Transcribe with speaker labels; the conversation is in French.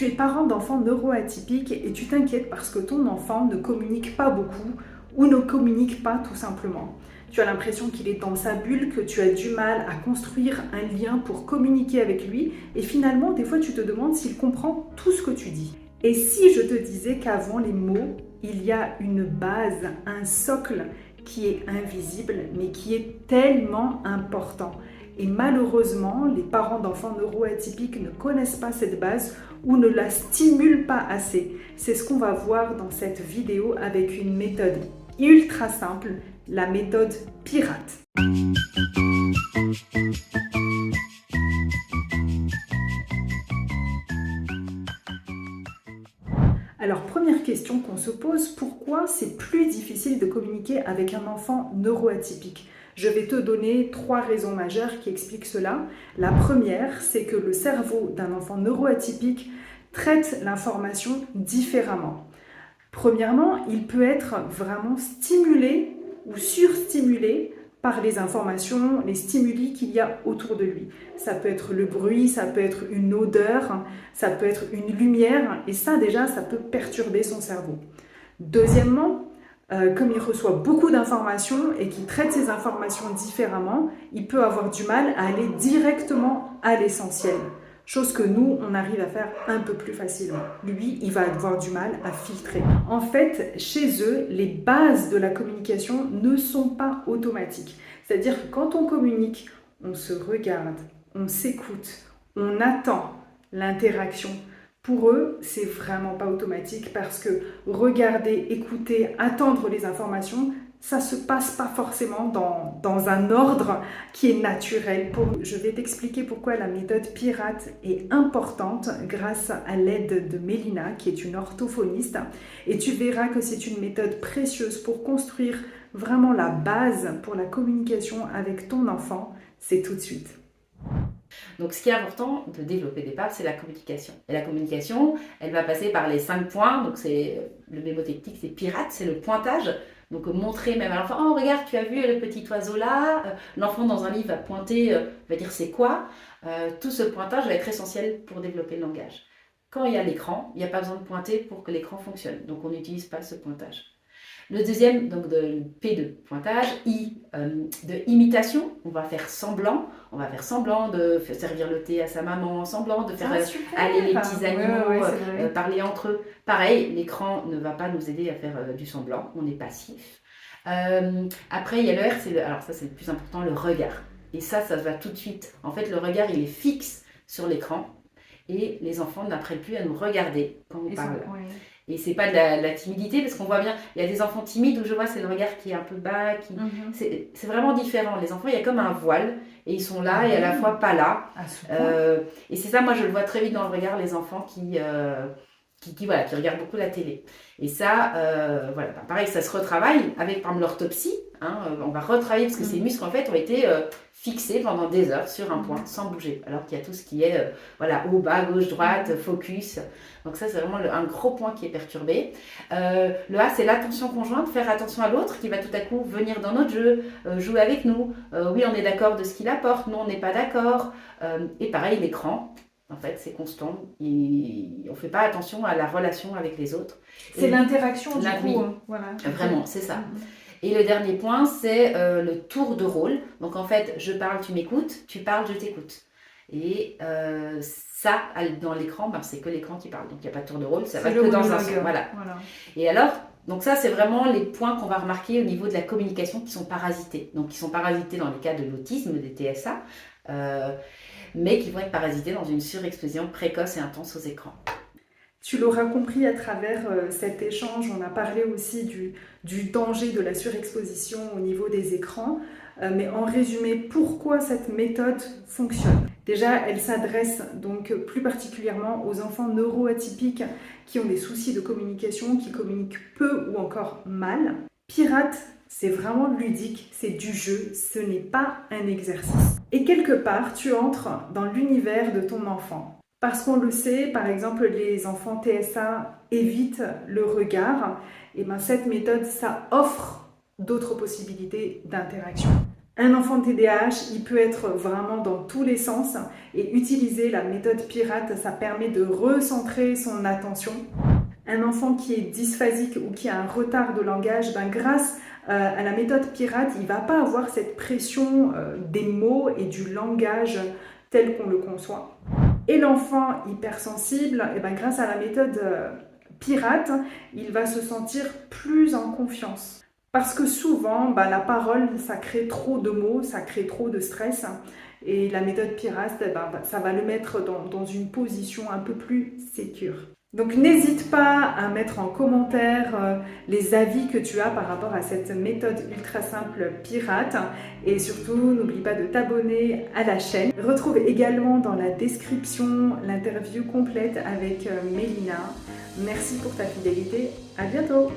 Speaker 1: Tu es parent d'enfants neuroatypiques et tu t'inquiètes parce que ton enfant ne communique pas beaucoup ou ne communique pas tout simplement. Tu as l'impression qu'il est dans sa bulle, que tu as du mal à construire un lien pour communiquer avec lui et finalement, des fois, tu te demandes s'il comprend tout ce que tu dis. Et si je te disais qu'avant les mots, il y a une base, un socle qui est invisible mais qui est tellement important. Et malheureusement, les parents d'enfants neuroatypiques ne connaissent pas cette base ou ne la stimulent pas assez. C'est ce qu'on va voir dans cette vidéo avec une méthode ultra simple, la méthode pirate. Alors, première question qu'on se pose, pourquoi c'est plus difficile de communiquer avec un enfant neuroatypique ? Je vais te donner 3 raisons majeures qui expliquent cela. La première, c'est que le cerveau d'un enfant neuroatypique traite l'information différemment. Premièrement, il peut être vraiment stimulé ou surstimulé par les informations, les stimuli qu'il y a autour de lui. Ça peut être le bruit, ça peut être une odeur, ça peut être une lumière, et ça déjà, ça peut perturber son cerveau. Deuxièmement, comme il reçoit beaucoup d'informations et qu'il traite ces informations différemment, il peut avoir du mal à aller directement à l'essentiel. Chose que nous, on arrive à faire un peu plus facilement. Lui, il va avoir du mal à filtrer. En fait, chez eux, les bases de la communication ne sont pas automatiques. C'est-à-dire que quand on communique, on se regarde, on s'écoute, on attend l'interaction. Pour eux, c'est vraiment pas automatique parce que regarder, écouter, attendre les informations, ça se passe pas forcément dans un ordre qui est naturel. Je vais t'expliquer pourquoi la méthode pirate est importante grâce à l'aide de Mélina, qui est une orthophoniste. Et tu verras que c'est une méthode précieuse pour construire vraiment la base pour la communication avec ton enfant. C'est tout de suite.
Speaker 2: Donc, ce qui est important de développer au départ, c'est la communication. Et la communication, elle va passer par les 5 points. Donc, c'est le mémotechnique, c'est pirate, c'est le pointage. Donc, montrer même à l'enfant, oh, regarde, tu as vu le petit oiseau là. L'enfant, dans un livre, va pointer, va dire c'est quoi. Tout ce pointage va être essentiel pour développer le langage. Quand il y a l'écran, il n'y a pas besoin de pointer pour que l'écran fonctionne. Donc, on n'utilise pas ce pointage. Le deuxième, donc de P de pointage, I de imitation, on va faire semblant de faire servir le thé à sa maman, semblant de faire aller les petits animaux, parler entre eux. Pareil, l'écran ne va pas nous aider à faire du semblant, on est passif. Après, il y a le R, alors ça c'est le plus important, le regard. Et ça va tout de suite. En fait, le regard, il est fixe sur l'écran et les enfants n'apprennent plus à nous regarder quand on parle. Et c'est pas de la timidité, parce qu'on voit bien, il y a des enfants timides où je vois c'est le regard qui est un peu bas, c'est vraiment différent. Les enfants, il y a comme un voile, et ils sont là et à la fois pas là. Et c'est ça, moi je le vois très vite dans le regard, les enfants qui regardent beaucoup la télé. Et ça, pareil, ça se retravaille avec par exemple l'orthopsie. On va retravailler parce que ces muscles en fait ont été fixés pendant des heures sur un point sans bouger. Alors qu'il y a tout ce qui est haut, bas, gauche, droite, focus. Donc ça c'est vraiment un gros point qui est perturbé. Le A c'est l'attention conjointe, faire attention à l'autre qui va tout à coup venir dans notre jeu, jouer avec nous. Oui, on est d'accord de ce qu'il apporte, nous on n'est pas d'accord. Et pareil l'écran. En fait, c'est constant. On ne fait pas attention à la relation avec les autres.
Speaker 1: C'est l'interaction du coup.
Speaker 2: Voilà. Vraiment, c'est ça. Et le dernier point, c'est le tour de rôle. Donc en fait, je parle, tu m'écoutes, tu parles, je t'écoute. Et ça, dans l'écran, c'est que l'écran qui parle. Donc il n'y a pas de tour de rôle, ça va que dans un sens. Voilà. Et alors, donc ça, c'est vraiment les points qu'on va remarquer au niveau de la communication qui sont parasités. Donc qui sont parasités dans les cas de l'autisme, des TSA. Mais qui vont être parasités dans une surexposition précoce et intense aux écrans.
Speaker 1: Tu l'auras compris à travers cet échange, on a parlé aussi du danger de la surexposition au niveau des écrans, mais en résumé, pourquoi cette méthode fonctionne ? Déjà, elle s'adresse donc plus particulièrement aux enfants neuroatypiques qui ont des soucis de communication, qui communiquent peu ou encore mal. Pirate, c'est vraiment ludique, c'est du jeu, ce n'est pas un exercice. Et quelque part, tu entres dans l'univers de ton enfant. Parce qu'on le sait, par exemple, les enfants TSA évitent le regard. Et cette méthode, ça offre d'autres possibilités d'interaction. Un enfant TDAH, il peut être vraiment dans tous les sens et utiliser la méthode pirate, ça permet de recentrer son attention. Un enfant qui est dysphasique ou qui a un retard de langage, grâce à la méthode pirate, il ne va pas avoir cette pression des mots et du langage tel qu'on le conçoit. Et l'enfant hypersensible, grâce à la méthode pirate, il va se sentir plus en confiance. Parce que souvent, la parole, ça crée trop de mots, ça crée trop de stress. Et la méthode pirate, ça va le mettre dans une position un peu plus sécure. Donc n'hésite pas à mettre en commentaire les avis que tu as par rapport à cette méthode ultra simple pirate. Et surtout, n'oublie pas de t'abonner à la chaîne. Retrouve également dans la description l'interview complète avec Mélina. Merci pour ta fidélité. À bientôt!